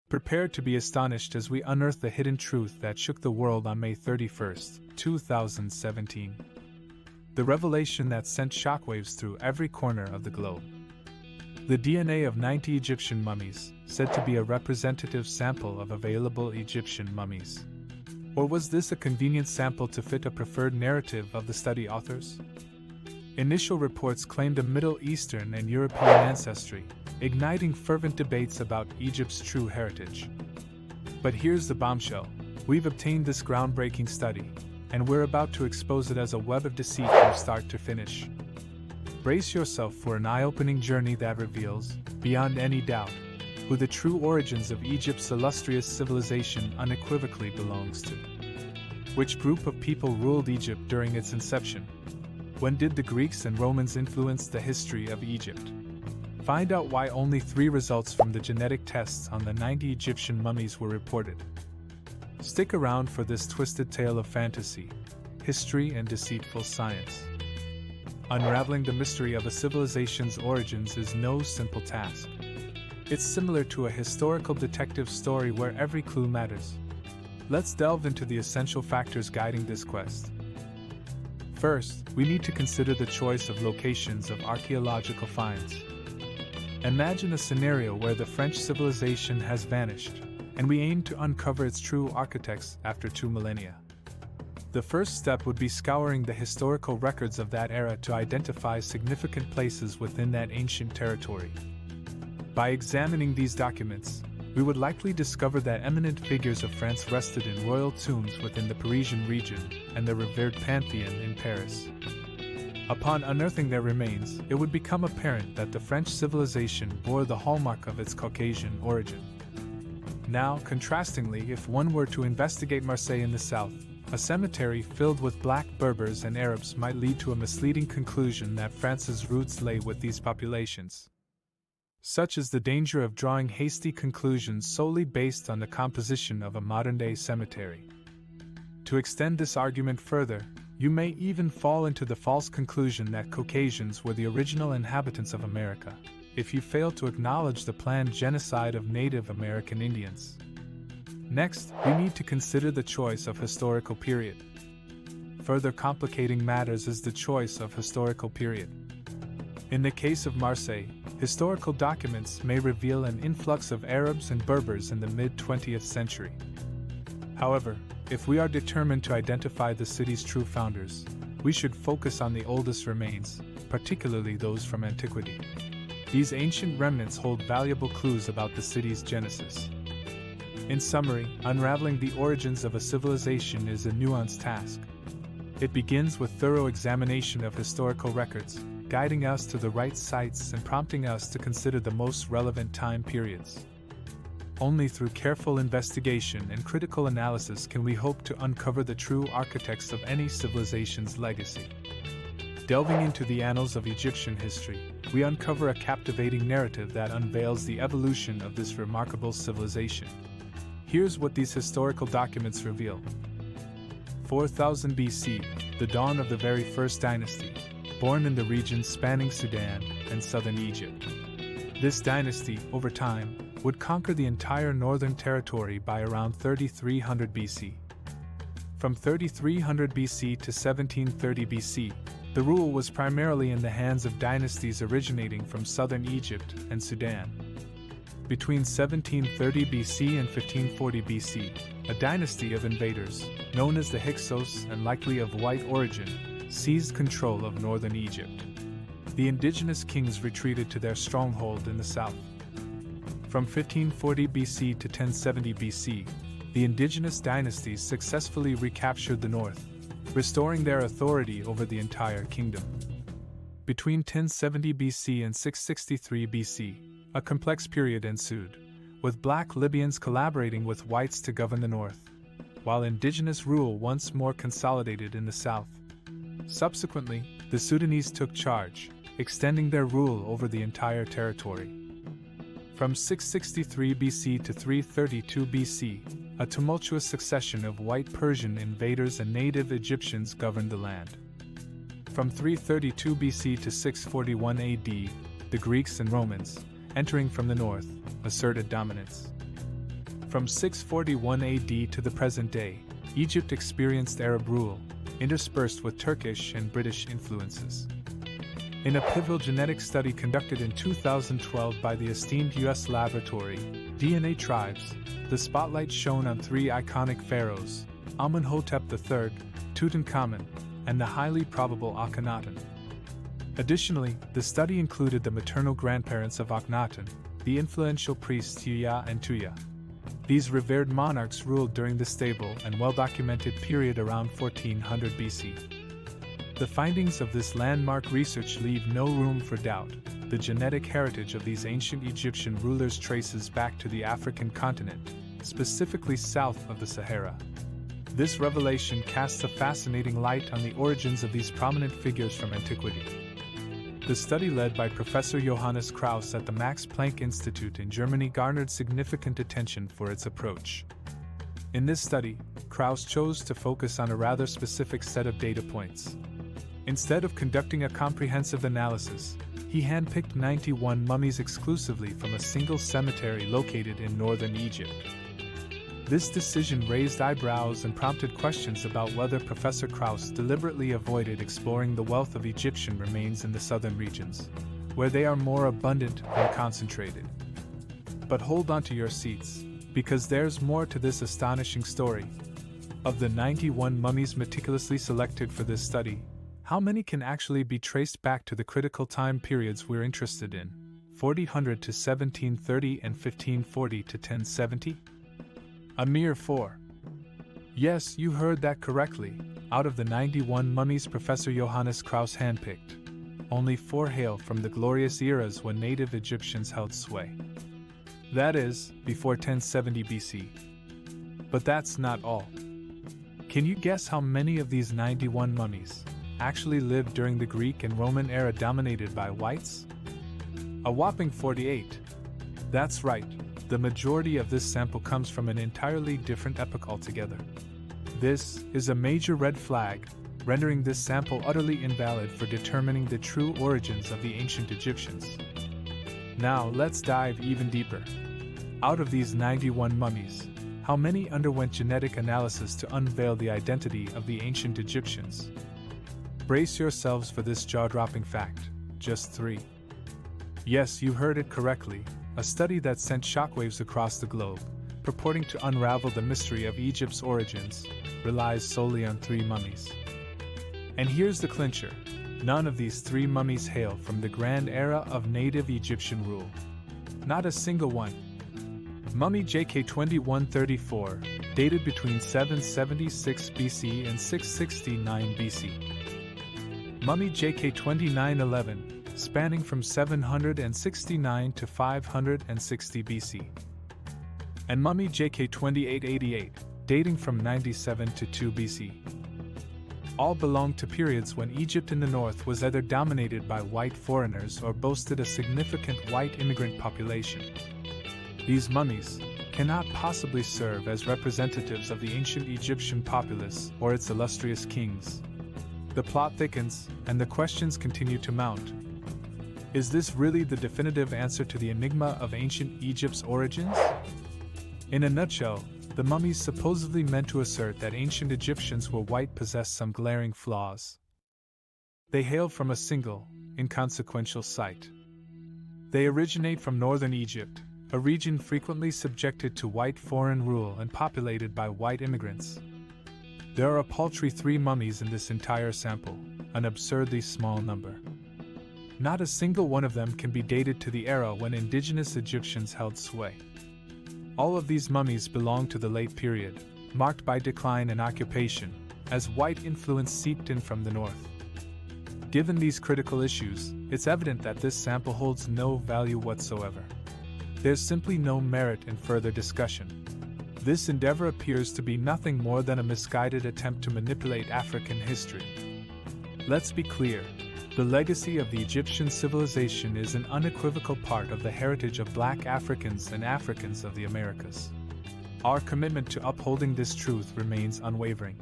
Prepare to be astonished as we unearth the hidden truth that shook the world on May 31, 2017. The revelation that sent shockwaves through every corner of the globe. The DNA of 90 Egyptian mummies, said to be a representative sample of available Egyptian mummies. Or was this a convenient sample to fit a preferred narrative of the study authors? Initial reports claimed a Middle Eastern and European ancestry, igniting fervent debates about Egypt's true heritage. But here's the bombshell. We've obtained this groundbreaking study, and we're about to expose it as a web of deceit from start to finish. Brace yourself for an eye-opening journey that reveals, beyond any doubt, who the true origins of Egypt's illustrious civilization unequivocally belongs to. Which group of people ruled Egypt during its inception? When did the Greeks and Romans influence the history of Egypt? Find out why only 3 results from the genetic tests on the 90 Egyptian mummies were reported. Stick around for this twisted tale of fantasy, history, and deceitful science. Unraveling the mystery of a civilization's origins is no simple task. It's similar to a historical detective story where every clue matters. Let's delve into the essential factors guiding this quest. First, we need to consider the choice of locations of archaeological finds. Imagine a scenario where the French civilization has vanished, and we aim to uncover its true architects after 2 millennia. The first step would be scouring the historical records of that era to identify significant places within that ancient territory. By examining these documents, we would likely discover that eminent figures of France rested in royal tombs within the Parisian region and the revered Pantheon in Paris. Upon unearthing their remains, it would become apparent that the French civilization bore the hallmark of its Caucasian origin. Now, contrastingly, if one were to investigate Marseille in the south, a cemetery filled with black Berbers and Arabs might lead to a misleading conclusion that France's roots lay with these populations. Such is the danger of drawing hasty conclusions solely based on the composition of a modern-day cemetery. To extend this argument further, you may even fall into the false conclusion that Caucasians were the original inhabitants of America, if you fail to acknowledge the planned genocide of Native American Indians. Next, we need to consider the choice of historical period. Further complicating matters is the choice of historical period. In the case of Marseille, historical documents may reveal an influx of Arabs and Berbers in the mid-20th century. However, if we are determined to identify the city's true founders, we should focus on the oldest remains, particularly those from antiquity. These ancient remnants hold valuable clues about the city's genesis. In summary, unraveling the origins of a civilization is a nuanced task. It begins with thorough examination of historical records, guiding us to the right sites and prompting us to consider the most relevant time periods. Only through careful investigation and critical analysis can we hope to uncover the true architects of any civilization's legacy. Delving into the annals of Egyptian history, we uncover a captivating narrative that unveils the evolution of this remarkable civilization. Here's what these historical documents reveal. 4000 BC, the dawn of the very first dynasty, born in the region spanning Sudan and southern Egypt. This dynasty, over time, would conquer the entire northern territory by around 3300 BC. From 3300 BC to 1730 BC, the rule was primarily in the hands of dynasties originating from southern Egypt and Sudan. Between 1730 BC and 1540 BC, a dynasty of invaders, known as the Hyksos and likely of white origin, seized control of northern Egypt. The indigenous kings retreated to their stronghold in the south. From 1540 BC to 1070 BC, the indigenous dynasties successfully recaptured the north, restoring their authority over the entire kingdom. Between 1070 BC and 663 BC, a complex period ensued, with black Libyans collaborating with whites to govern the north, while indigenous rule once more consolidated in the south. Subsequently, the Sudanese took charge, extending their rule over the entire territory. From 663 BC to 332 BC, a tumultuous succession of white Persian invaders and native Egyptians governed the land. From 332 BC to 641 AD, the Greeks and Romans, entering from the north, asserted dominance. From 641 AD to the present day, Egypt experienced Arab rule, interspersed with Turkish and British influences. In a pivotal genetic study conducted in 2012 by the esteemed U.S. laboratory, DNA Tribes, the spotlight shone on three iconic pharaohs, Amenhotep III, Tutankhamun, and the highly probable Akhenaten. Additionally, the study included the maternal grandparents of Akhenaten, the influential priests Tuya and Tuya. These revered monarchs ruled during the stable and well-documented period around 1400 BC. The findings of this landmark research leave no room for doubt. The genetic heritage of these ancient Egyptian rulers traces back to the African continent, specifically south of the Sahara. This revelation casts a fascinating light on the origins of these prominent figures from antiquity. The study led by Professor Johannes Krauss at the Max Planck Institute in Germany garnered significant attention for its approach. In this study, Krauss chose to focus on a rather specific set of data points. Instead of conducting a comprehensive analysis, he handpicked 91 mummies exclusively from a single cemetery located in northern Egypt. This decision raised eyebrows and prompted questions about whether Professor Krauss deliberately avoided exploring the wealth of Egyptian remains in the southern regions, where they are more abundant and concentrated. But hold on to your seats, because there's more to this astonishing story. Of the 91 mummies meticulously selected for this study, how many can actually be traced back to the critical time periods we're interested in, 1400 to 1730 and 1540 to 1070? A mere 4. Yes, you heard that correctly. Out of the 91 mummies Professor Johannes Krauss handpicked, only 4 hail from the glorious eras when native Egyptians held sway. That is, before 1070 BC. But that's not all. Can you guess how many of these 91 mummies actually lived during the Greek and Roman era dominated by whites? A whopping 48. That's right. The majority of this sample comes from an entirely different epoch altogether. This is a major red flag, rendering this sample utterly invalid for determining the true origins of the ancient Egyptians. Now let's dive even deeper. Out of these 91 mummies, how many underwent genetic analysis to unveil the identity of the ancient Egyptians? Brace yourselves for this jaw-dropping fact, just 3. Yes, you heard it correctly. A study that sent shockwaves across the globe, purporting to unravel the mystery of Egypt's origins, relies solely on 3 mummies. And here's the clincher: none of these 3 mummies hail from the grand era of native Egyptian rule. Not a single one. Mummy JK 2134, dated between 776 BC and 669 BC. Mummy JK 2911, spanning from 769 to 560 BC. And Mummy JK 2888, dating from 97 to 2 BC. All belong to periods when Egypt in the north was either dominated by white foreigners or boasted a significant white immigrant population. These mummies cannot possibly serve as representatives of the ancient Egyptian populace or its illustrious kings. The plot thickens, and the questions continue to mount. Is this really the definitive answer to the enigma of ancient Egypt's origins? In a nutshell, the mummies supposedly meant to assert that ancient Egyptians were white possessed some glaring flaws. They hail from a single, inconsequential site. They originate from northern Egypt, a region frequently subjected to white foreign rule and populated by white immigrants. There are a paltry 3 mummies in this entire sample, an absurdly small number. Not a single one of them can be dated to the era when indigenous Egyptians held sway. All of these mummies belong to the late period, marked by decline and occupation, as white influence seeped in from the north. Given these critical issues, it's evident that this sample holds no value whatsoever. There's simply no merit in further discussion. This endeavor appears to be nothing more than a misguided attempt to manipulate African history. Let's be clear. The legacy of the Egyptian civilization is an unequivocal part of the heritage of Black Africans and Africans of the Americas. Our commitment to upholding this truth remains unwavering.